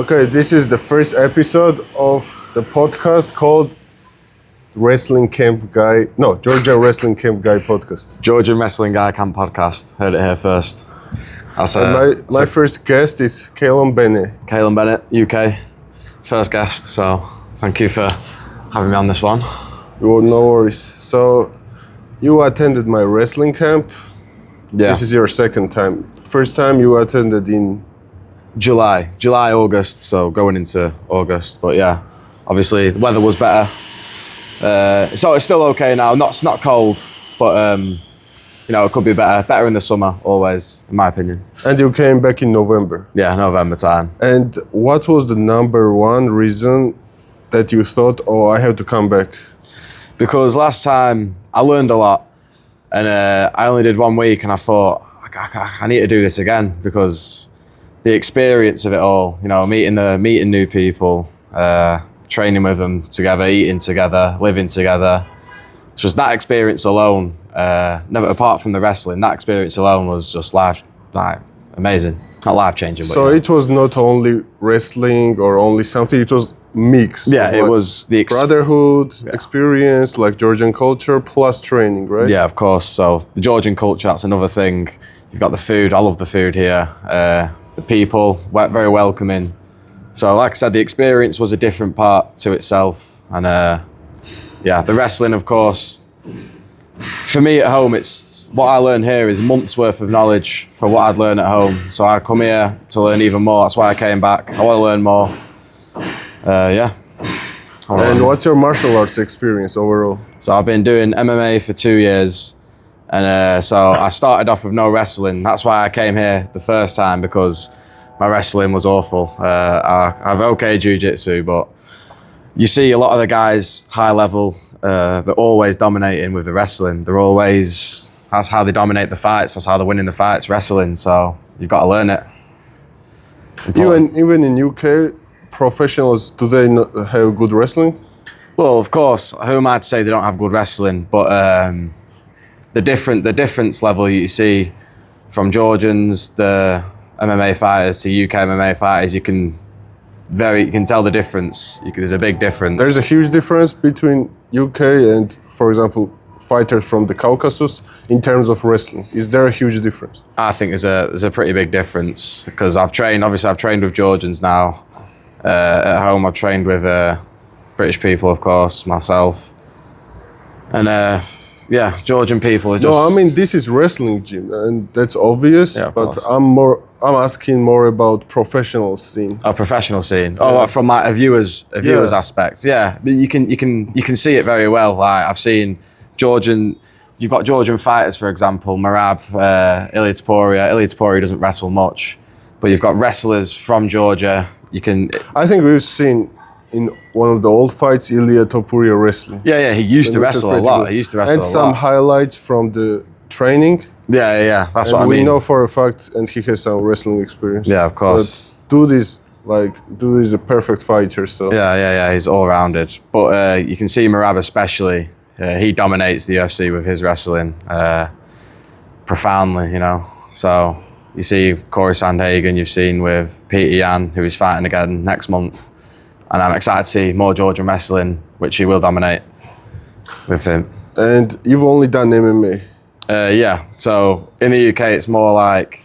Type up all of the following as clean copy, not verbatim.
Okay, this is the first episode of the podcast called Wrestling Camp Guy. No, Georgian Wrestling Camp Guy podcast. Georgian Wrestling Guy Camp podcast. Heard it here first. My first guest is Caylum Bennet. Caylum Bennet, UK. First guest, so thank you for having me on this one. No worries. So, you attended my wrestling camp. Yeah. This is your second time. First time you attended in July, August, so going into August. But yeah, obviously the weather was better. So it's still okay now. It's not cold, but it could be better. Better in the summer, always, in my opinion. And you came back in November. Yeah, November time. And what was the number one reason that you thought, oh, I have to come back? Because last time I learned a lot, and I only did 1 week, and I thought I need to do this again because the experience of it all, meeting new people, training with them together, eating together, living together. Just that experience alone, never apart from the wrestling, that experience alone was just amazing. Not life-changing, but so it was not only wrestling or only something, it was mix. Yeah, it was the brotherhood experience, like Georgian culture plus training, right? Yeah, of course. So the Georgian culture, that's another thing. You've got the food. I love the food here. The people, very welcoming. So like I said, the experience was a different part to itself. And the wrestling, of course, for me at home, it's what I learn here is months worth of knowledge from what I'd learn at home. So I come here to learn even more. That's why I came back. I want to learn more. And what's your martial arts experience overall? So I've been doing MMA for 2 years. And so I started off with no wrestling. That's why I came here the first time, because my wrestling was awful. I have okay jiu-jitsu, but you see a lot of the guys high level, they're always dominating with the wrestling. That's how they dominate the fights. That's how they're winning the fights, wrestling. So you've got to learn it. Even in UK, professionals, do they not have good wrestling? Well, of course, who am I to say they don't have good wrestling? But the difference level you see from Georgians, the MMA fighters, to UK MMA fighters, you can tell the difference. There's a big difference. There's a huge difference between UK and, for example, fighters from the Caucasus in terms of wrestling. Is there a huge difference? I think there's a pretty big difference, because I've trained with Georgians now. At home, I've trained with British people, of course, myself. And Georgian people are just... No, I mean, this is wrestling gym, and that's obvious, but I'm asking more about professional scene. Oh, professional scene. Yeah. Oh, from like a viewer's aspect. Yeah, but you can see it very well. Like, I've seen you've got Georgian fighters, for example, Marab, Ilia Topuria doesn't wrestle much, but you've got wrestlers from Georgia. I think we've seen in one of the old fights, Ilia Topuria wrestling. Yeah, he used to wrestle a lot. And some highlights from the training. Yeah, that's what I mean. We know for a fact, and he has some wrestling experience. Yeah, of course. But Dude is a perfect fighter. So yeah, he's all-rounded. But you can see Marab especially. He dominates the UFC with his wrestling profoundly, So you see Corey Sandhagen, you've seen with Peter Yan, who is fighting again next month. And I'm excited to see more Georgian wrestling, which he will dominate with him. And you've only done MMA? Yeah. So in the UK, it's more like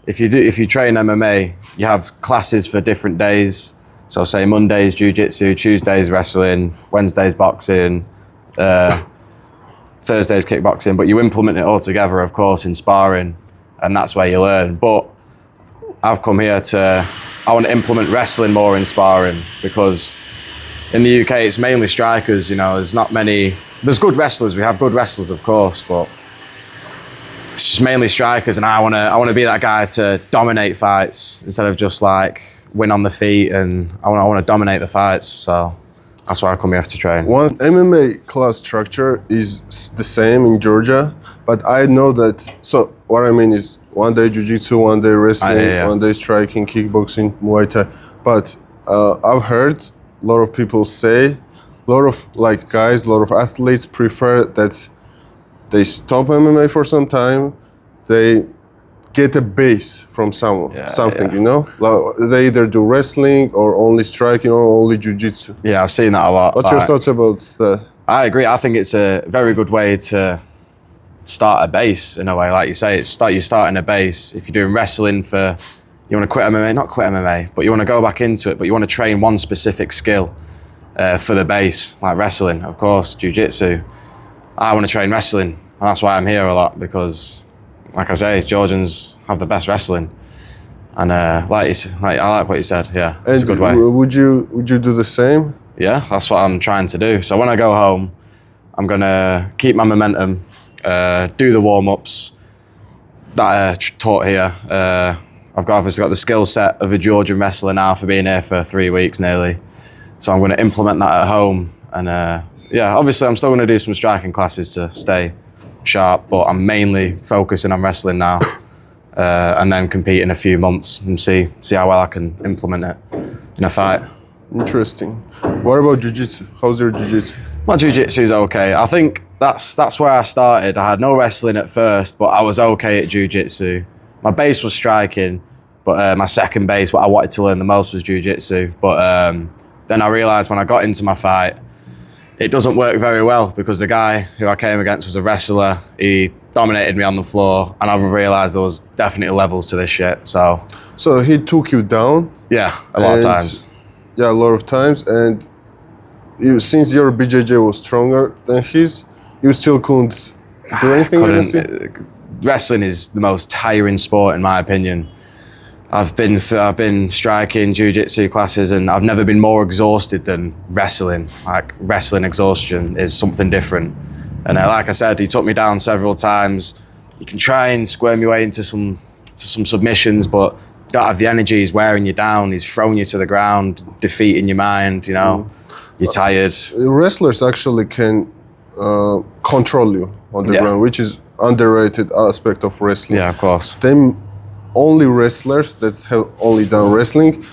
if you train MMA, you have classes for different days. So say Mondays jiu-jitsu, Tuesdays wrestling, Wednesdays boxing, Thursdays kickboxing. But you implement it all together, of course, in sparring, and that's where you learn. But I've come here I want to implement wrestling more in sparring, because in the UK it's mainly strikers. There's good wrestlers. We have good wrestlers, of course, but it's just mainly strikers. And I want to be that guy to dominate fights instead of just like win on the feet. And I want to dominate the fights. So that's why I come here to train. One MMA class structure is the same in Georgia, but I know that. So what I mean is, 1 day jiu-jitsu, 1 day wrestling, 1 day striking, kickboxing, Muay Thai. But I've heard a lot of people say, a lot of athletes prefer that they stop MMA for some time, they get a base from someone, something, yeah. you know? Like, they either do wrestling or only striking or only jiu-jitsu. Yeah, I've seen that a lot. What's your thoughts about that? I agree. I think it's a very good way to start a base in a way. Like you say, you're starting a base. If you're doing wrestling you want to quit MMA, not quit MMA, but you want to go back into it, but you want to train one specific skill for the base, like wrestling, of course, jiu-jitsu. I want to train wrestling, and that's why I'm here a lot, because, like I say, Georgians have the best wrestling. And I like what you said. Yeah, it's a good way. Would you do the same? Yeah, that's what I'm trying to do. So when I go home, I'm gonna keep my momentum, do the warm-ups that I taught here. I've obviously got the skill set of a Georgian wrestler now for being here for 3 weeks nearly. So I'm going to implement that at home. And yeah, obviously I'm still going to do some striking classes to stay sharp, but I'm mainly focusing on wrestling now. And then compete in a few months and see how well I can implement it in a fight. Interesting. What about jiu-jitsu? How's your jiu-jitsu? My jiu-jitsu is okay. I think that's where I started. I had no wrestling at first, but I was okay at jiu-jitsu. My base was striking, but my second base, what I wanted to learn the most was jiu-jitsu. But then I realised when I got into my fight, it doesn't work very well, because the guy who I came against was a wrestler. He dominated me on the floor, and I realised there was definitely levels to this shit. So he took you down? Yeah, a lot of times. Yeah, a lot of times. And since your BJJ was stronger than his, you still couldn't do anything against him? Wrestling is the most tiring sport, in my opinion. I've been striking jiu-jitsu classes, and I've never been more exhausted than wrestling. Like, wrestling exhaustion is something different. And like I said, he took me down several times. You can try and squirm your way into some submissions, but you don't have the energy. He's wearing you down. He's throwing you to the ground, defeating your mind. You know, you're tired. Wrestlers actually can control you on the ground, which is underrated aspect of wrestling. Yeah, of course. Them only wrestlers that have only done wrestling,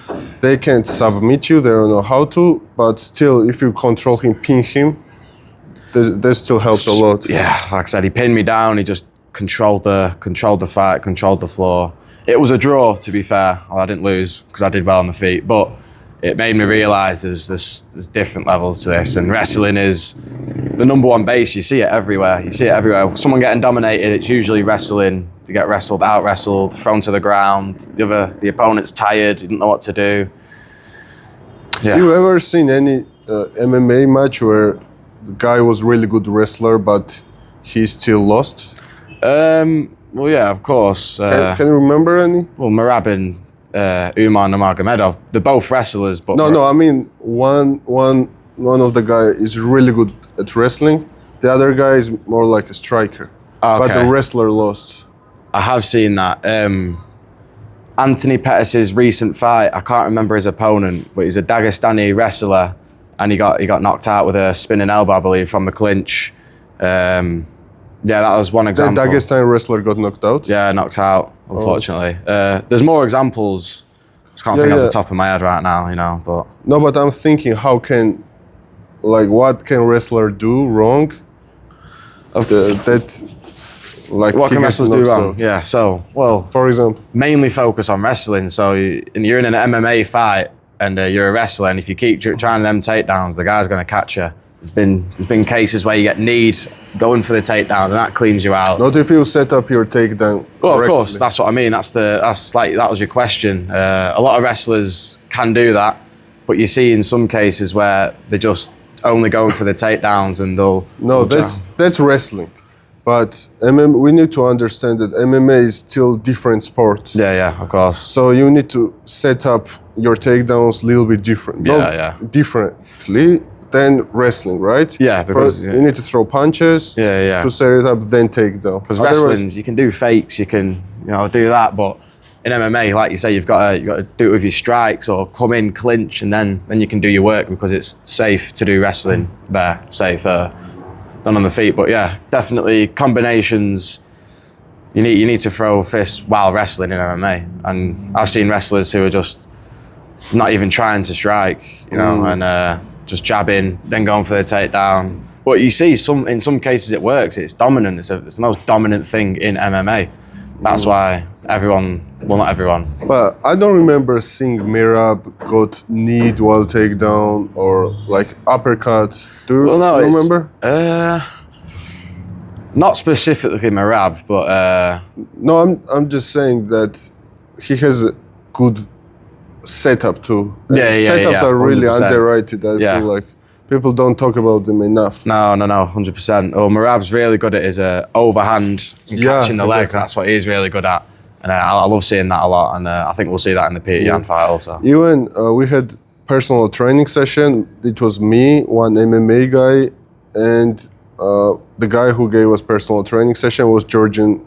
they can't submit you. They don't know how to, but still, if you control him, pin him, that still helps a lot. Yeah, like I said, he pinned me down. He just controlled the fight, controlled the floor. It was a draw, to be fair. Well, I didn't lose because I did well on the feet, but it made me realise there's different levels to this, and wrestling is the number one base. You see it everywhere. Someone getting dominated, it's usually wrestling. You get wrestled, out-wrestled, thrown to the ground. The opponent's tired, you don't know what to do. Yeah. You ever seen any MMA match where the guy was really good wrestler, but he still lost? Well, yeah, of course. Can you remember any? Well, Merab and Umar Nurmagomedov, they're both wrestlers, but no, I mean one of the guy is really good at wrestling. The other guy is more like a striker. Okay. But the wrestler lost. I have seen that. Anthony Pettis' recent fight, I can't remember his opponent, but he's a Dagestani wrestler, and he got knocked out with a spinning elbow, I believe, from the clinch. Yeah, that was one example. The Dagestani wrestler got knocked out? Yeah, knocked out, unfortunately. There's more examples. I just can't think off the top of my head right now, you know, but... No, but I'm thinking, what can wrestler do wrong? What can wrestlers do wrong? Yeah, so, well... For example? Mainly focus on wrestling. So you're in an MMA fight, and you're a wrestler, and if you keep trying them takedowns, the guy's going to catch you. There's been cases where you get kneed going for the takedown, and that cleans you out. Not if you set up your takedown Well, of course, that's what I mean. That was your question. A lot of wrestlers can do that, but you see in some cases where they're just only going for the takedowns, and that's wrestling. But we need to understand that MMA is still different sport. Yeah, of course. So you need to set up your takedowns a little bit different. Differently than wrestling, right? Yeah, because you need to throw punches to set it up, then take down. Because wrestling, you can do fakes, you can do that, but in MMA, like you say, you've got to do it with your strikes or come in, clinch, and then you can do your work, because it's safe to do wrestling there, safer than on the feet. But yeah, definitely combinations. You need to throw fists while wrestling in MMA, and I've seen wrestlers who are just not even trying to strike, and just jabbing, then going for the takedown. But you see, in some cases it works. It's dominant. It's the most dominant thing in MMA. That's why everyone, well, not everyone. But I don't remember seeing Mirab got knee while takedown or like uppercut. Do you remember? Not specifically Mirab, but no, I'm just saying that he has a good setup too. Setups are really 100%. underrated. I feel like people don't talk about them enough. No, 100%. Oh, Mirab's really good at his overhand and catching the leg. That's what he's really good at. And I love seeing that a lot. And I think we'll see that in the Peter Yan fight also. Even we had personal training session. It was me, one MMA guy, and the guy who gave us personal training session was Georgian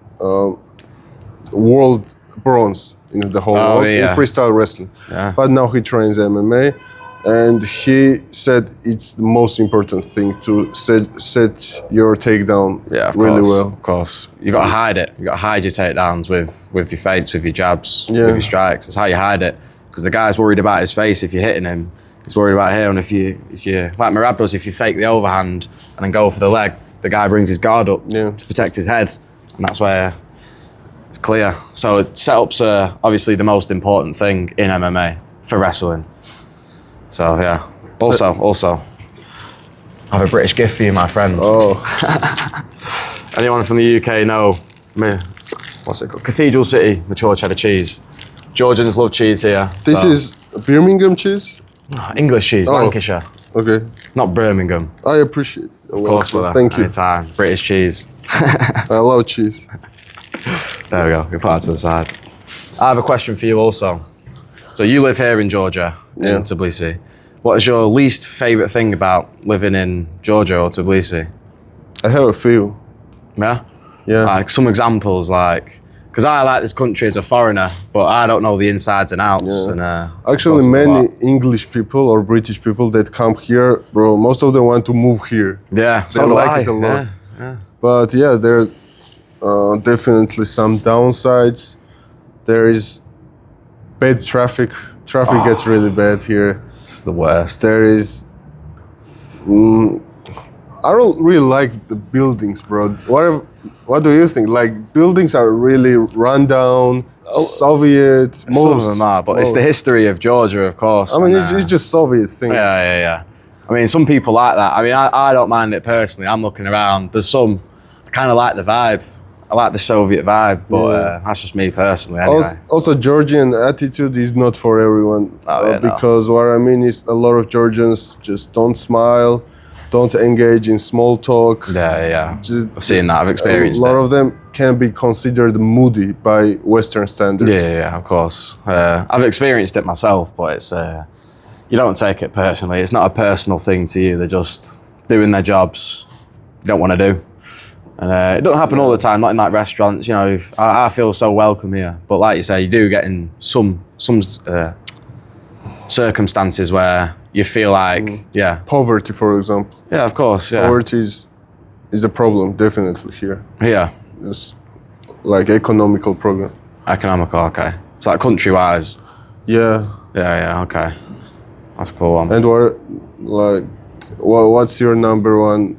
world bronze in the whole world in freestyle wrestling. Yeah. But now he trains MMA. And he said it's the most important thing to set your takedown really well. Of course. You got to hide it. You got to hide your takedowns with your feints, with your jabs, with your strikes. That's how you hide it. Because the guy's worried about his face if you're hitting him. He's worried about here. And if you like Mirab does, if you fake the overhand and then go for the leg, the guy brings his guard up to protect his head. And that's where it's clear. So setups are obviously the most important thing in MMA for wrestling. So yeah. Also, I have a British gift for you, my friend. Oh. Anyone from the UK know what's it called? Cathedral City, mature cheddar cheese. Georgians love cheese here. This is Birmingham cheese? English cheese, Lancashire. Okay. Not Birmingham. I appreciate it. Of course, brother. Thank you. Anytime. British cheese. I love cheese. There we go. We put that to the side. I have a question for you also. So you live here in Georgia, in Tbilisi. What is your least favourite thing about living in Georgia or Tbilisi? I have a few. Yeah? Yeah. Like some examples, like, because I like this country as a foreigner, but I don't know the insides and outs. Yeah. And, actually, many English people or British people that come here, bro, most of them want to move here. Yeah, they like it a lot. Yeah. But yeah, there are definitely some downsides. There is bad traffic. Traffic gets really bad here. It's the worst. There is... I don't really like the buildings, bro. What do you think? Like, buildings are really run down, Soviet. Some of them are, but it's the history of Georgia, of course. I mean, it's just Soviet thing. Yeah. I mean, some people like that. I mean, I don't mind it personally. I'm looking around. There's some, I kind of like the vibe. I like the Soviet vibe, but that's just me personally anyway. Also, Georgian attitude is not for everyone. Because what I mean is a lot of Georgians just don't smile, don't engage in small talk. Yeah. I've seen that, I've experienced it. A lot of them can be considered moody by Western standards. Yeah, of course. I've experienced it myself, but it's you don't take it personally. It's not a personal thing to you. They're just doing their jobs you don't want to do. And it don't happen all the time, not in like restaurants. You know, I feel so welcome here. But like you say, you do get in some circumstances where you feel like, poverty, for example. Yeah, of course, yeah. Poverty is a problem, definitely here. Yeah. It's like economical problem. Economical, okay. It's like country-wise. Yeah. Yeah, okay. That's a cool one. And what's your number one?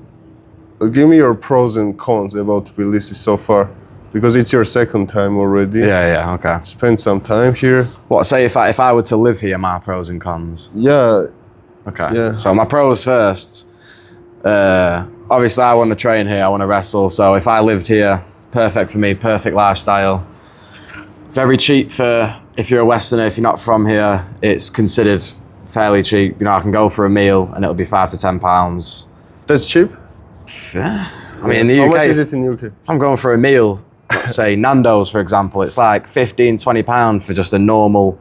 Give me your pros and cons about Tbilisi so far, because it's your second time already. Yeah, okay. Spend some time here. What, say if I were to live here, my pros and cons? Yeah. Okay. Yeah. So my pros first. Obviously, I want to train here. I want to wrestle. So if I lived here, perfect for me. Perfect lifestyle. Very cheap for if you're a Westerner. If you're not from here, it's considered fairly cheap. You know, I can go for a meal and it'll be £5 to £10. That's cheap. Yes. I mean, in the UK, how much is it in the UK? If I'm going for a meal, let's say Nando's, for example, it's like £15-20 for just a normal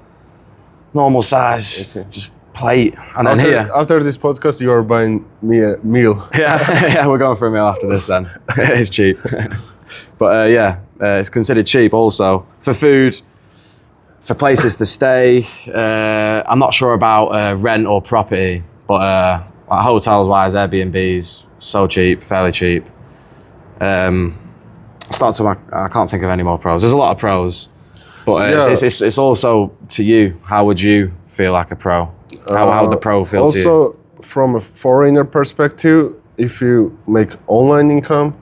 size just plate. And then here, after this podcast, you are buying me a meal. Yeah, we're going for a meal after this then. It's cheap. But it's considered cheap also. For food, for places to stay, I'm not sure about rent or property, but like hotels-wise, Airbnbs, so cheap, fairly cheap. I can't think of any more pros. There's a lot of pros, but it's also to you. How would you feel like a pro? How would the pro feel to you? Also, from a foreigner perspective, if you make online income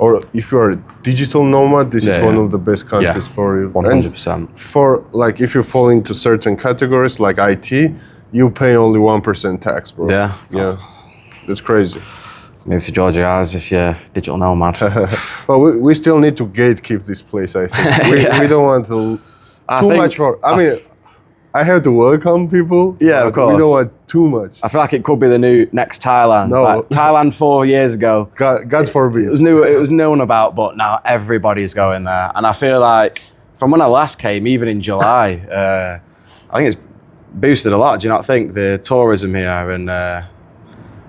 or if you're a digital nomad, this is one of the best countries for you. 100%. And for like, if you fall into certain categories like IT, you pay only 1% tax, bro. Yeah. Yeah. That's crazy. Move to Georgia guys if you're digital nomad. But we still need to gatekeep this place, I think. We don't want to too much for. I mean, I have to welcome people. Yeah, of course. We don't want too much. I feel like it could be the new next Thailand. No. Like, Thailand 4 years ago. God forbid. It was known about, but now everybody's going there. And I feel like from when I last came, even in July, I think it's boosted a lot. Do you not think the tourism here and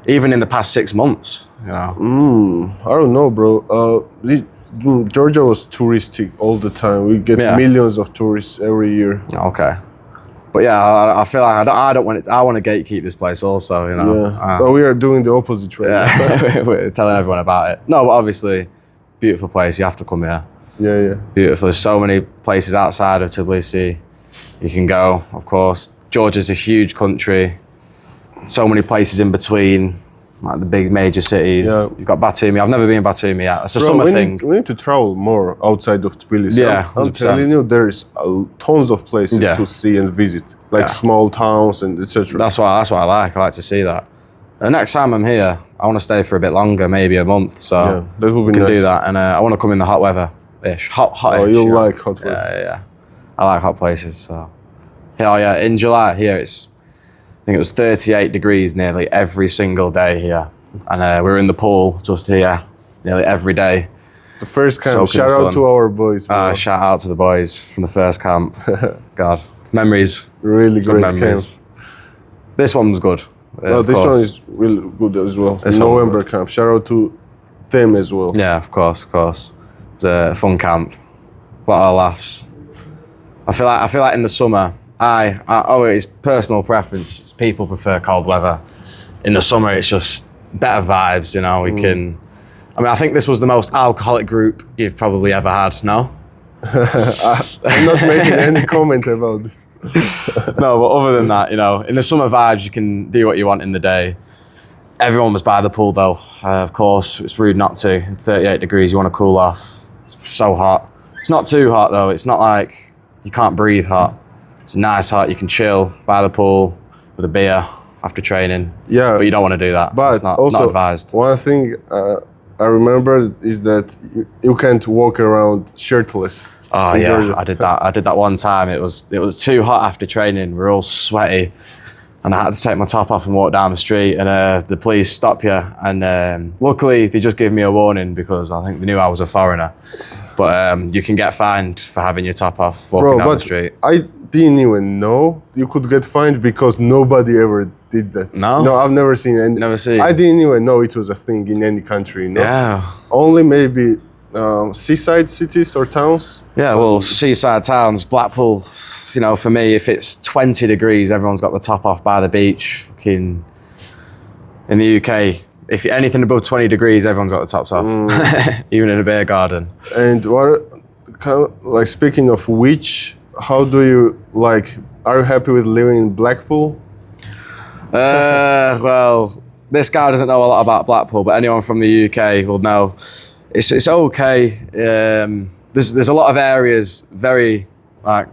even in the past 6 months, you know? I don't know, bro. Georgia was touristic all the time. We get millions of tourists every year. Okay. But yeah, I feel like I don't want it. I want to gatekeep this place also, you know. Yeah. But we are doing the opposite right now. We're telling everyone about it. No, but obviously, beautiful place. You have to come here. Yeah. Beautiful. There's so many places outside of Tbilisi you can go, of course. Georgia's a huge country. So many places in between, like the big major cities. Yeah. You've got Batumi. I've never been in Batumi yet. It's a summer thing. We need to travel more outside of Tbilisi. Yeah, I'm telling you, there's tons of places to see and visit, like small towns and etc. That's what I like. I like to see that. The next time I'm here, I want to stay for a bit longer, maybe a month. So that would be we can nice. do that. And I want to come in the hot weather-ish. Hot-ish. Oh, you like hot weather? Yeah. I like hot places. So yeah, in July here I think it was 38 degrees nearly every single day here. And we were in the pool just here nearly every day. The first camp, shout out to our boys. Shout out to the boys from the first camp. God, memories. Really great memories. Camp. This one was good. This one is really good as well. November camp, shout out to them as well. Yeah, of course. It's a fun camp. A lot of laughs. I feel like in the summer, it's personal preference. It's people prefer cold weather. In the summer, it's just better vibes, you know. I think this was the most alcoholic group you've probably ever had, no? I'm not making any comment about this. No, but other than that, you know, in the summer vibes, you can do what you want in the day. Everyone was by the pool though. Of course, it's rude not to. 38 degrees, you want to cool off. It's so hot. It's not too hot though. It's not like you can't breathe hot. It's nice hot. You can chill by the pool with a beer after training. Yeah. But you don't want to do that. But it's not advised. One thing I remember is that you can't walk around shirtless. Oh yeah, Georgia. I did that one time. It was too hot after training. We're all sweaty, and I had to take my top off and walk down the street. And the police stop you. And luckily, they just gave me a warning because I think they knew I was a foreigner. But you can get fined for having your top off walking down the street. I didn't even know you could get fined because nobody ever did that. No, I've never seen any. Never seen. I didn't even know it was a thing in any country. No? Yeah. Only maybe seaside cities or towns. Yeah, well, seaside towns, Blackpool. You know, for me, if it's 20 degrees, everyone's got the top off by the beach. Fucking in the UK, if you're anything above 20 degrees, everyone's got the tops off, even in a beer garden. And like speaking of which, how do you like? Are you happy with living in Blackpool? Well, this guy doesn't know a lot about Blackpool, but anyone from the UK will know it's okay. There's a lot of areas, very like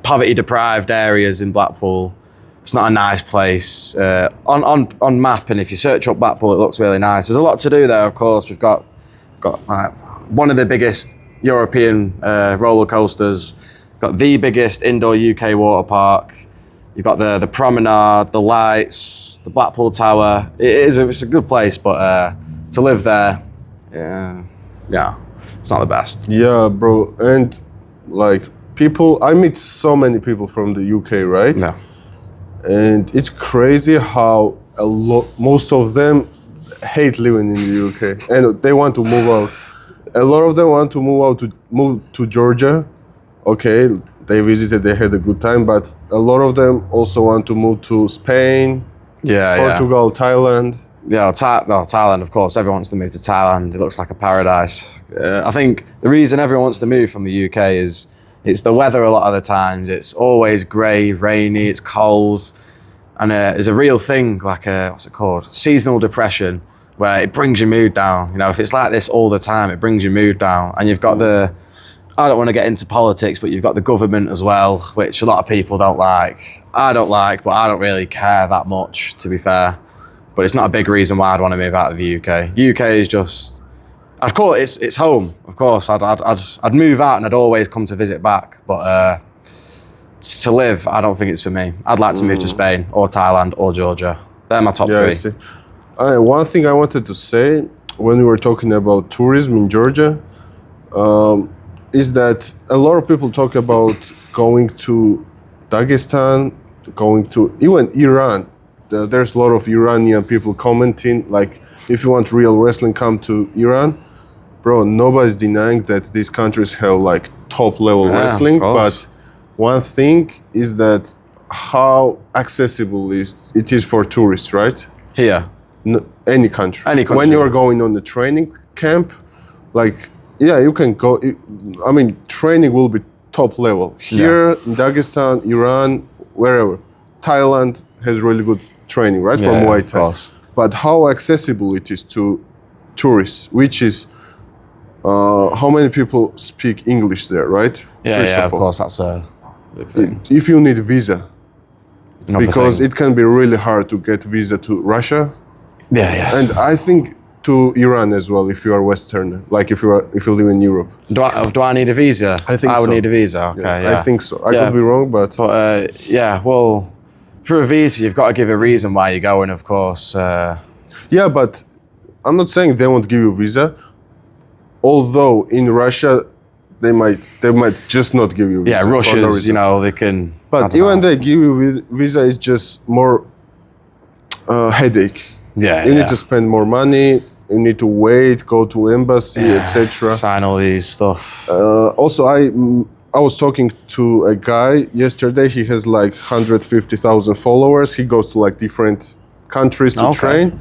poverty deprived areas in Blackpool. It's not a nice place. On map, and if you search up Blackpool, it looks really nice. There's a lot to do there, of course. We've got one of the biggest European roller coasters. Got the biggest indoor UK water park. You've got the promenade, the lights, the Blackpool Tower. It's a good place, but to live there, yeah, it's not the best. Yeah, bro. And like I meet so many people from the UK, right? Yeah. And it's crazy how most of them hate living in the UK and they want to move out. A lot of them want to move to Georgia. Okay, they visited, they had a good time, but a lot of them also want to move to Spain, Portugal, Thailand. Yeah, Thailand, of course. Everyone wants to move to Thailand. It looks like a paradise. I think the reason everyone wants to move from the UK is it's the weather a lot of the times. It's always grey, rainy, it's cold. And it's a real thing, like what's it called? Seasonal depression. where it brings your mood down. You know, if it's like this all the time, it brings your mood down. And you've got I don't want to get into politics, but you've got the government as well, which a lot of people don't like. I don't like, but I don't really care that much, to be fair. But it's not a big reason why I'd want to move out of the UK. UK is just, I'd call it, it's home, of course. I'd move out and I'd always come to visit back. But to live, I don't think it's for me. I'd like to move to Spain or Thailand or Georgia. They're my top three. I see. One thing I wanted to say when we were talking about tourism in Georgia is that a lot of people talk about going to Dagestan, going to even Iran. There's a lot of Iranian people commenting, like, if you want real wrestling, come to Iran. Bro, nobody's denying that these countries have like top level wrestling, but one thing is that how accessible it is for tourists, right? Here? No, any country. Any country. When you're going on the training camp, like, yeah, you can go. I mean, training will be top level. Here in Dagestan, Iran, wherever. Thailand has really good training, right? From Muay Thai. Of course. But how accessible it is to tourists, which is how many people speak English there, right? Of course, that's a big thing. If you need a visa, because it can be really hard to get visa to Russia. Yeah. And I think to Iran as well, if you are Westerner, like if you live in Europe. Do I need a visa? I think I would so. need a visa. Okay, yeah. I think so. I could be wrong, but. But well, for a visa, you've got to give a reason why you're going, of course. Yeah, but I'm not saying they won't give you a visa. Although in Russia, they might just not give you a visa. Yeah, Russia's, they can. But even they give you visa, it's just more headache. Yeah, you need to spend more money. You need to wait, go to embassy, etc. Sign all these stuff. Also, I was talking to a guy yesterday. He has like 150,000 followers. He goes to like different countries to train,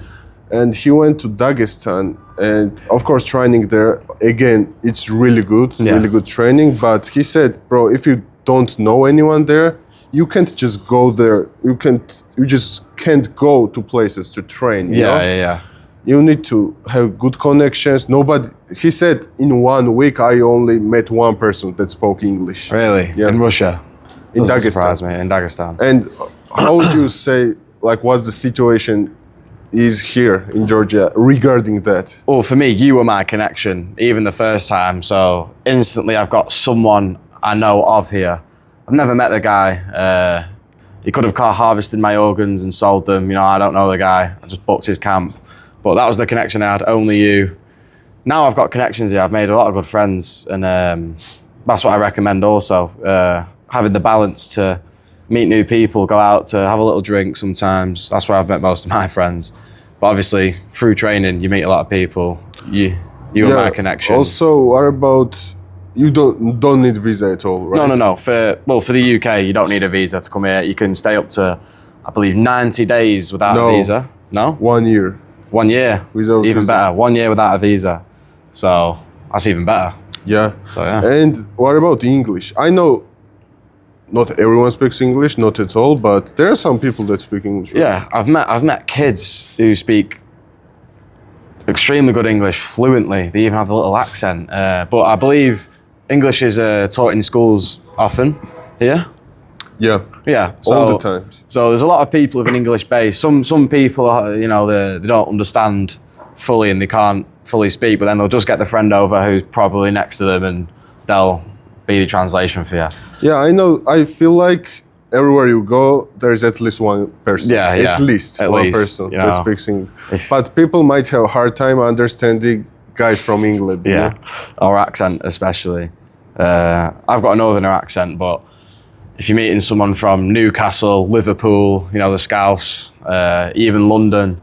and he went to Dagestan. And of course, training there again, it's really good training. But he said, bro, if you don't know anyone there, you can't just go there. You just can't go to places to train. You know? Yeah. You need to have good connections. He said in 1 week, I only met one person that spoke English. Really? Yeah. In Russia? In Doesn't Dagestan. surprise me, in Dagestan. And how would you say, like, what's the situation is here in Georgia regarding that? Well, for me, you were my connection, even the first time. So instantly I've got someone I know of here. I've never met the guy. He could have harvested my organs and sold them. I don't know the guy. I just booked his camp. But that was the connection I had, only you. Now I've got connections here. I've made a lot of good friends. And that's what I recommend also. Having the balance to meet new people, go out to have a little drink sometimes. That's where I've met most of my friends. But obviously, through training, you meet a lot of people. You are my connection. Also, what about... You don't need visa at all, right? No. For the UK, you don't need a visa to come here. You can stay up to, I believe, 90 days without a visa. No? 1 year. 1 year. Without even visa. Better. 1 year without a visa. So that's even better. Yeah. So yeah. And what about English? I know not everyone speaks English, not at all, but there are some people that speak English. Right? Yeah, I've met kids who speak extremely good English fluently. They even have a little accent. But I believe English is taught in schools often here. Yeah. So, all the time. So there's a lot of people with an English base. Some people, they don't understand fully and they can't fully speak, but then they'll just get the friend over who's probably next to them and they'll be the translation for you. Yeah, I know. I feel like everywhere you go, there's at least one person. Yeah. At least one person that speaks English. But people might have a hard time understanding guys from England. Yeah, our accent especially. I've got a northerner accent, but if you're meeting someone from Newcastle, Liverpool, the Scouse, even London,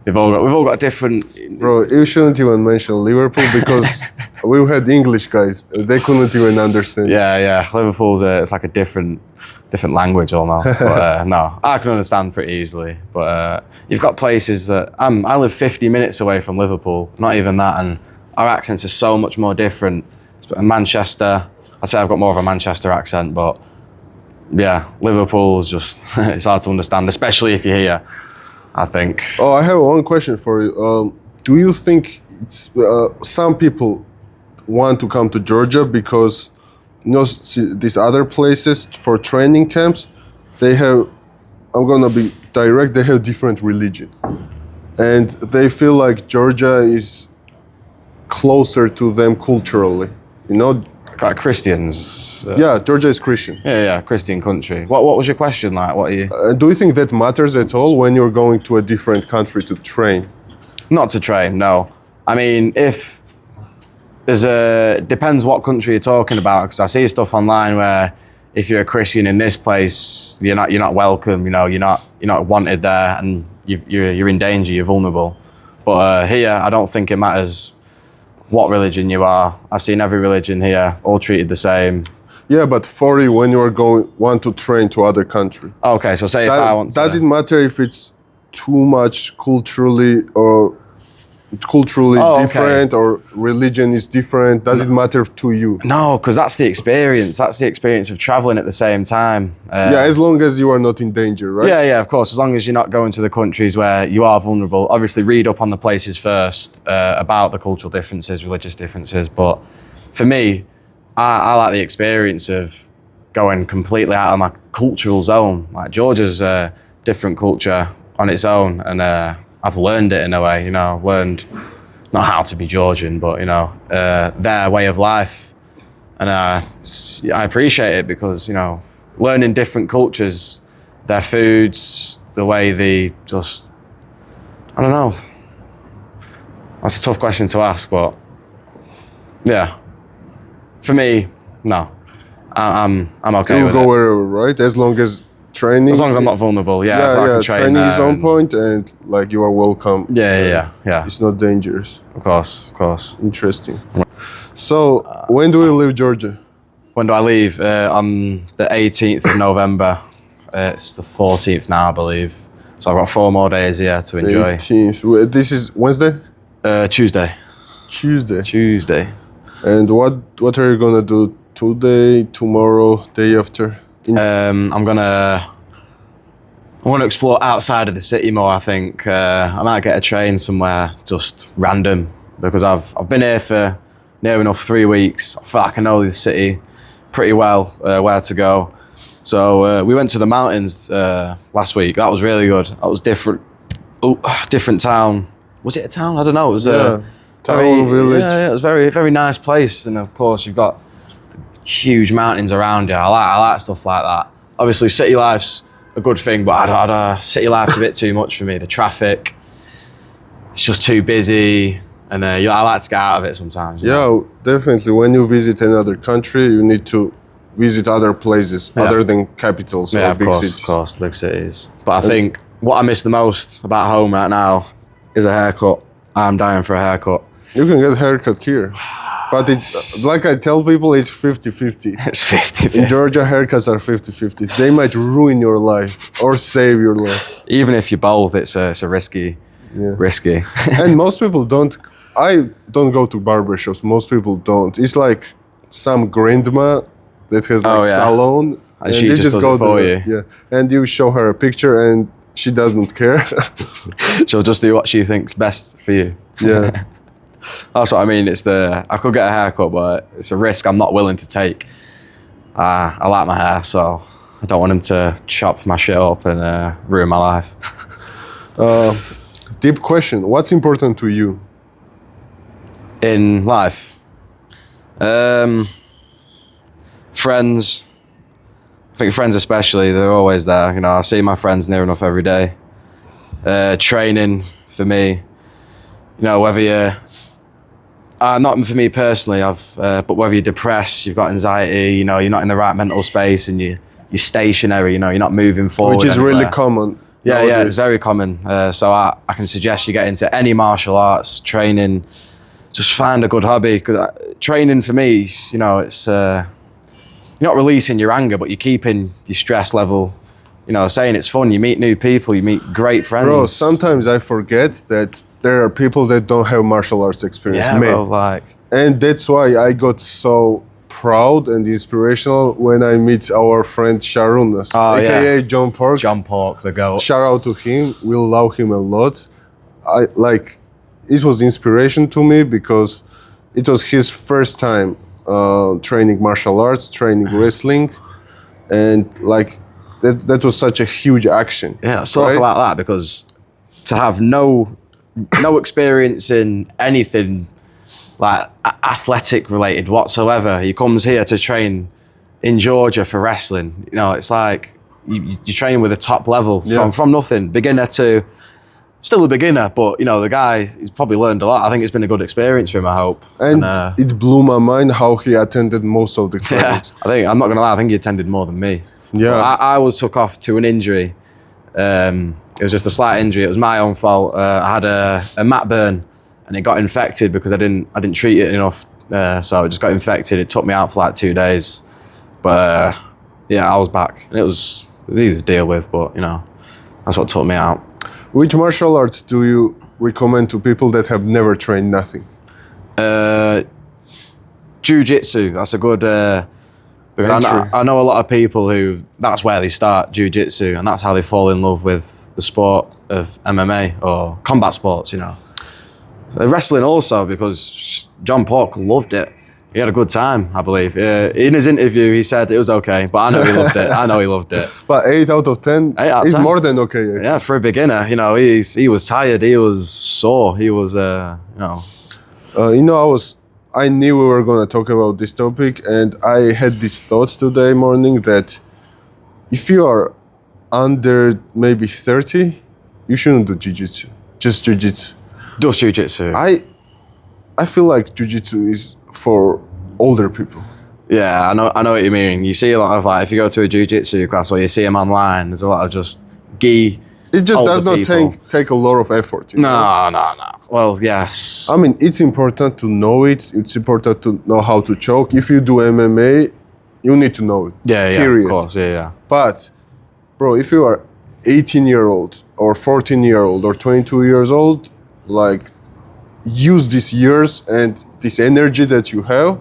we've all got different. Bro, you shouldn't even mention Liverpool because we've had English guys. They couldn't even understand. Yeah. Liverpool's it's like a different language almost. But no, I can understand pretty easily. But you've got places that I live 50 minutes away from Liverpool, not even that, and our accents are so much more different. Manchester, I'd say I've got more of a Manchester accent, but yeah, Liverpool's just it's hard to understand, especially if you're here. I think. Oh, I have one question for you. Do you think it's some people want to come to Georgia because see, these other places for training camps, they have, I'm gonna be direct, they have different religion, and they feel like Georgia is closer to them culturally. You know, Like Christians. yeah, Georgia is Christian. Yeah, Christian country. What was your question like? What are you? Do you think that matters at all when you're going to a different country to train? Not to train, no. I mean, if there's depends what country you're talking about, because I see stuff online where if you're a Christian in this place, you're not welcome. You know, you're not wanted there, and you're in danger. You're vulnerable. But here, I don't think it matters what religion you are. I've seen every religion here, all treated the same. Yeah, but for you, when you're want to train to other country. Okay, so say if I want to... Does it matter if it's too much culturally different or religion is different? Does it matter to you? No, because that's the experience. That's the experience of traveling at the same time. Yeah, as long as you are not in danger, right? Yeah, of course. As long as you're not going to the countries where you are vulnerable. Obviously, read up on the places first about the cultural differences, religious differences. But for me, I like the experience of going completely out of my cultural zone. Like Georgia's a different culture on its own, and I've learned it in a way. You know, I've learned not how to be Georgian, but their way of life, and I appreciate it because learning different cultures, their foods, the way they just, I don't know. That's a tough question to ask, but yeah, for me, no, I'm okay You with go it. wherever, right? As long as training. As long as I'm not vulnerable, yeah. If I can train training is there on point and like you are welcome. Yeah. It's not dangerous. Of course. Interesting. So when do you leave Georgia? When do I leave? On the 18th of November. It's the 14th now, I believe. So I've got 4 more days here to enjoy. 18th. This is Wednesday? Tuesday. Tuesday. And what are you gonna do today, tomorrow, day after? I'm gonna explore outside of the city more. I think I might get a train somewhere just random because I've been here for near enough 3 weeks. I feel like I know the city pretty well, where to go. So we went to the mountains last week. That was really good. That was different. Different town. Was it a town? I don't know. It was town, village. Yeah, it was very, very nice place. And of course, you've got huge mountains around you. I like stuff like that. Obviously, city life's a good thing, but city life's a bit too much for me. The traffic, it's just too busy, and I like to get out of it sometimes. Yeah, definitely. When you visit another country, you need to visit other places other than capitals or big cities. Of course, big cities. But I think what I miss the most about home right now is a haircut. I'm dying for a haircut. You can get a haircut here. But it's, like I tell people, it's 50-50. It's 50-50. In Georgia, haircuts are 50-50. They might ruin your life or save your life. Even if you're both, it's a risky. And most people don't. I don't go to barbershops. Most people don't. It's like some grandma that has salon. And she just does it for you. Yeah. And you show her a picture and she doesn't care. She'll just do what she thinks best for you. Yeah. That's what I mean. I could get a haircut, but it's a risk I'm not willing to take. I like my hair, so I don't want him to chop my shit up and ruin my life. Deep question. What's important to you? In life? Friends. I think friends especially, they're always there. I see my friends near enough every day. Training for me. Whether you're not for me personally, but whether you're depressed, you've got anxiety, you're not in the right mental space, and you're stationary, you're not moving forward. Which is anywhere. really common. Yeah, it's very common. So I can suggest you get into any martial arts training. Just find a good hobby. Because training for me, it's you're not releasing your anger, but you're keeping your stress level. Saying it's fun. You meet new people. You meet great friends. Bro, sometimes I forget that there are people that don't have martial arts experience. Yeah, bro, and that's why I got so proud and inspirational when I meet our friend Sharon, aka John Park. John Park, the goat. Shout out to him. We love him a lot. It was inspiration to me because it was his first time training martial arts, training wrestling, and like that was such a huge action. Yeah, let's talk about that, because to have no experience in anything like athletic related whatsoever, he comes here to train in Georgia for wrestling. You know, it's like you train with a top level from nothing, beginner to still a beginner, but you know, the guy, he's probably learned a lot. I think it's been a good experience for him, I hope. And it blew my mind how he attended most of the trainings. Yeah, I'm not gonna lie, I think he attended more than me. Yeah. I was took off to an injury. It was just a slight injury. It was my own fault. I had a mat burn, and it got infected because I didn't treat it enough. So it just got infected. It took me out for like 2 days. But yeah, I was back. And it was easy to deal with, but you know, that's what took me out. Which martial arts do you recommend to people that have never trained nothing? Jiu-jitsu, that's a good... because I know a lot of people who, that's where they start, jiu-jitsu, and that's how they fall in love with the sport of MMA or combat sports, you know. So wrestling also, because John Park loved it. He had a good time, I believe. In his interview, he said it was okay, but I know he loved it. I know he loved it. But 8 out of 10 is more than okay. Yeah, for a beginner, you know, he was tired, he was sore, he was, you know. I knew we were going to talk about this topic, and I had this thought today morning that if you are under maybe 30, you shouldn't do jiu-jitsu, just jiu-jitsu. Just jiu-jitsu. I feel like jiu-jitsu is for older people. Yeah, I know what you mean. You see a lot of, like, if you go to a jiu-jitsu class or you see them online, there's a lot of just gi. It just does not take a lot of effort. You know? No. Well, yes. I mean, it's important to know it. It's important to know how to choke. If you do MMA, you need to know it. Yeah, period. Of course, yeah. But, bro, if you are 18-year-old or 14-year-old or 22 years old, like, use these years and this energy that you have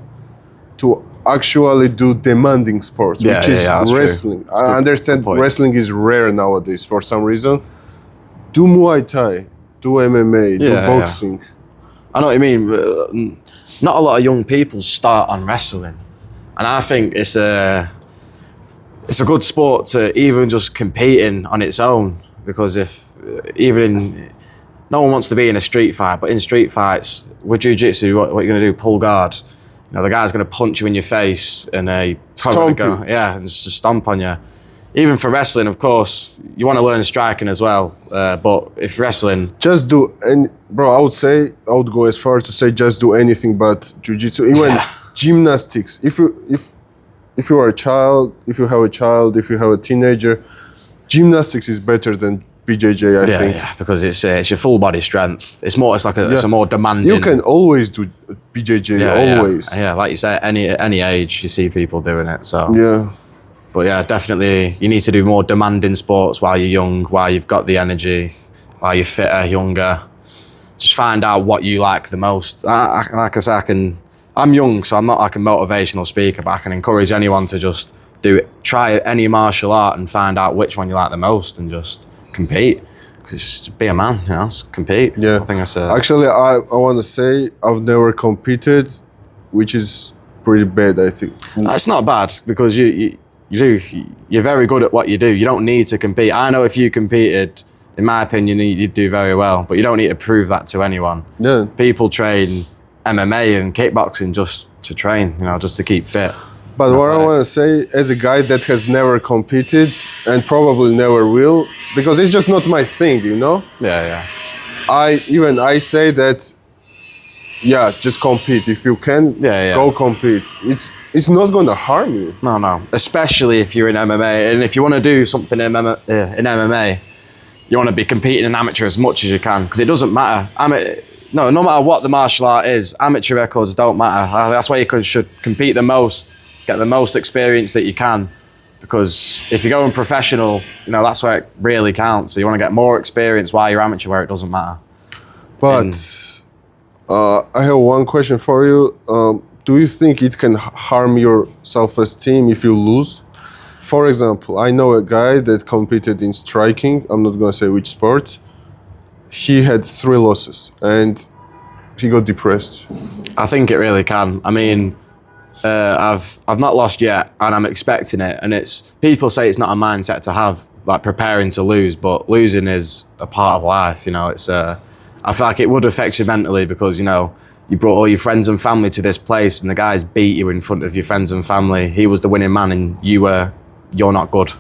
to actually do demanding sports, which is wrestling. I understand wrestling is rare nowadays for some reason. Do Muay Thai, do MMA, do boxing. Yeah. I know what you mean. Not a lot of young people start on wrestling, and I think it's a good sport to even just compete in on its own, because no one wants to be in a street fight, but in street fights with jiu-jitsu, what you're going to do, pull guard. You know, the guy's going to punch you in your face and stomp you. Yeah, just stomp on you. Even for wrestling, of course, you want to learn striking as well. But if wrestling, just do. And bro, I would go as far to say just do anything but jiu-jitsu. Even gymnastics. If you are a child, if you have a teenager, gymnastics is better than BJJ, I think. Yeah, because it's your full body strength. It's a more demanding. You can always do BJJ, always. Yeah, like you say, at any age, you see people doing it. So yeah. But yeah, definitely, you need to do more demanding sports while you're young, while you've got the energy, while you're fitter, younger. Just find out what you like the most. Like I say, I'm young, so I'm not like a motivational speaker, but I can encourage anyone to just do it. Try any martial art and find out which one you like the most, and just compete. Just be a man, you know, just compete. Yeah. I think that's Actually, I want to say I've never competed, which is pretty bad, I think. It's not bad, because you're very good at what you do. You don't need to compete. I know if you competed, in my opinion, you'd do very well, but you don't need to prove that to anyone. Yeah. People train MMA and kickboxing just to train, you know, just to keep fit. But what I want to say, as a guy that has never competed and probably never will, because it's just not my thing, you know? Yeah. I say that, just compete. If you can, go compete. It's not going to harm you. No. Especially if you're in MMA. And if you want to do something in MMA, you want to be competing in amateur as much as you can, because it doesn't matter. No matter what the martial art is, amateur records don't matter. That's why you should compete the most. Get the most experience that you can, because if you're going professional, you know, that's where it really counts. So you want to get more experience while you're amateur, where it doesn't matter. But I have one question for you. do you think it can harm your self-esteem if you lose? For example, I know a guy that competed in striking. I'm not gonna say which sport. He had 3 losses and he got depressed. I think it really can. I mean, I've not lost yet, and I'm expecting it. And it's people say it's not a mindset to have, like preparing to lose, but losing is a part of life. You know, it's I feel like it would affect you mentally because you know you brought all your friends and family to this place, and the guys beat you in front of your friends and family. He was the winning man, and you're not good.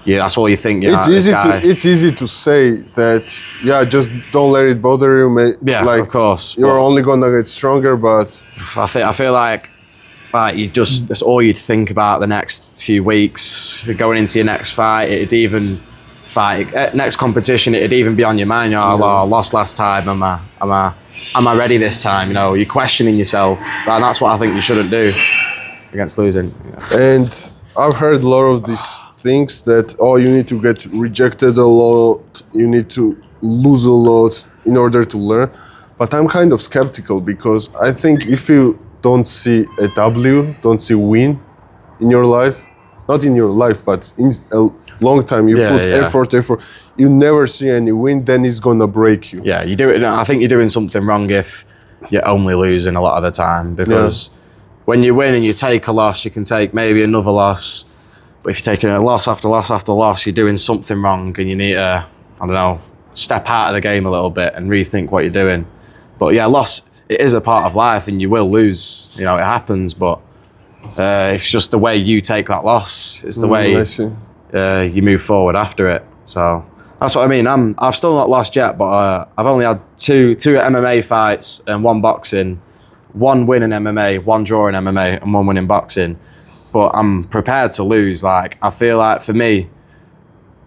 Yeah, that's all you think. You know, It's easy to say that. Yeah, just don't let it bother you. Yeah, like, of course. You're only gonna get stronger, but I feel like you just that's all you'd think about the next few weeks going into your next fight. Next competition. It'd even be on your mind. You know, I lost last time. Am I ready this time? You know, you're questioning yourself, and that's what I think you shouldn't do against losing. Yeah. And I've heard a lot of these things that you need to get rejected a lot, you need to lose a lot in order to learn. But I'm kind of skeptical because I think if you don't see a W, don't see win in your life, not in your life, but in a long time, you put effort, you never see any win, then it's gonna break you. Yeah, you do it. I think you're doing something wrong if you're only losing a lot of the time because when you win and you take a loss, you can take maybe another loss. But if you're taking a loss after loss after loss, you're doing something wrong and you need to, I don't know, step out of the game a little bit and rethink what you're doing. But yeah, loss, it is a part of life and you will lose. You know, it happens, but it's just the way you take that loss. It's the way you move forward after it. So that's what I mean. I've still not lost yet, but I've only had two MMA fights and 1 boxing, 1 win in MMA, 1 draw in MMA, and 1 win in boxing. But I'm prepared to lose. Like I feel like for me,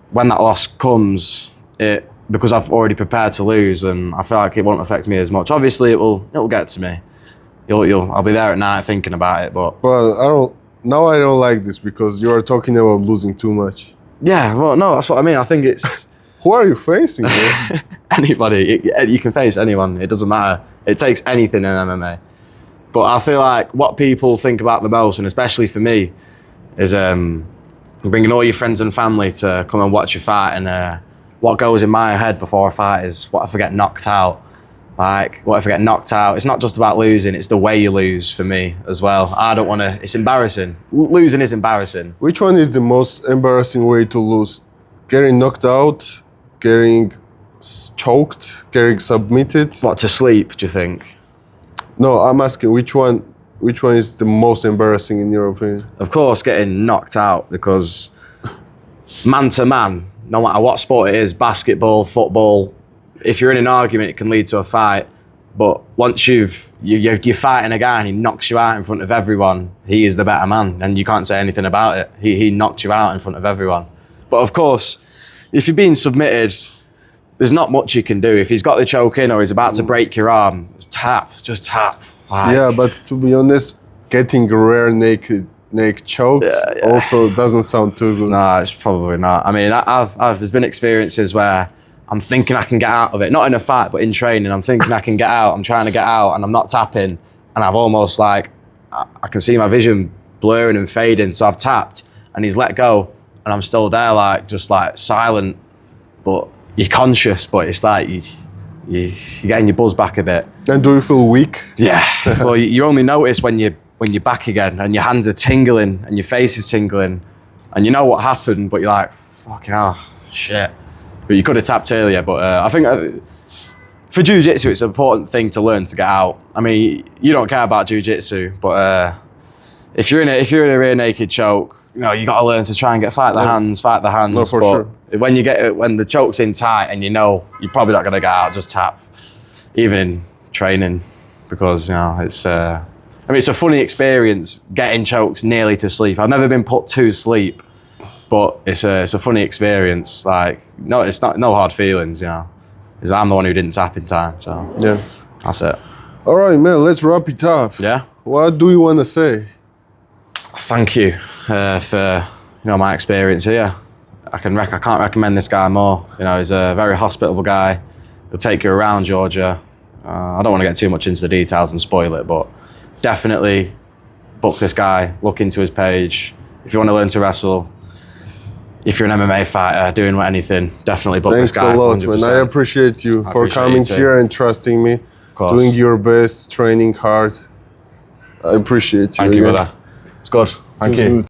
when that loss comes, because I've already prepared to lose, and I feel like it won't affect me as much. Obviously, it'll get to me. I'll be there at night thinking about it. But well, I don't like this because you are talking about losing too much. Yeah, well, no, that's what I mean. I think it's who are you facing? Anybody. You can face anyone. It doesn't matter. It takes anything in MMA. But I feel like what people think about the most, and especially for me, is bringing all your friends and family to come and watch your fight. And what goes in my head before a fight is, what if I get knocked out? Like, what if I get knocked out? It's not just about losing, it's the way you lose for me as well. I don't want to, it's embarrassing. Losing is embarrassing. Which one is the most embarrassing way to lose? Getting knocked out, getting choked, getting submitted? What, to sleep, do you think? No, I'm asking which one is the most embarrassing in your opinion? Of course, getting knocked out, because man to man, no matter what sport it is, basketball, football, if you're in an argument, it can lead to a fight. But once you're fighting a guy and he knocks you out in front of everyone, he is the better man, and you can't say anything about it. He knocked you out in front of everyone. But of course, if you're being submitted, there's not much you can do. If he's got the choke in or he's about to break your arm, just tap. Like, yeah, but to be honest, getting a rare naked choke also doesn't sound too good. No, it's probably not. I mean, there's been experiences where I'm thinking I can get out of it, not in a fight, but in training. I'm thinking I can get out, I'm trying to get out, and I'm not tapping, and I've almost I can see my vision blurring and fading, so I've tapped, and he's let go, and I'm still there, just silent, but you're conscious, but it's like you're getting your buzz back a bit. And do you feel weak? Yeah. Well, you only notice when you're back again, and your hands are tingling, and your face is tingling, and you know what happened, but you're like, fucking hell, shit. But you could have tapped earlier. But I think for jiu-jitsu, it's an important thing to learn to get out. I mean, you don't care about jiu-jitsu, but if you're in a rear naked choke, you got to learn to try and fight the hands. No, for sure. When the choke's in tight and you're probably not going to get out, just tap. Even in training, because it's a funny experience getting chokes nearly to sleep. I've never been put to sleep, but it's a funny experience. It's not no hard feelings. I'm the one who didn't tap in time, so yeah, that's it. All right, man. Let's wrap it up. Yeah. What do you want to say? Thank you for my experience here. I can't recommend this guy more. He's a very hospitable guy. He'll take you around Georgia. I don't want to get too much into the details and spoil it, but definitely book this guy, look into his page. If you want to learn to wrestle, if you're an MMA fighter, doing anything, definitely book this guy. Thanks a lot, 100%. Man. I appreciate you for coming here and trusting me, doing your best, training hard. I appreciate you. Thank you, brother. It's good. Thank you.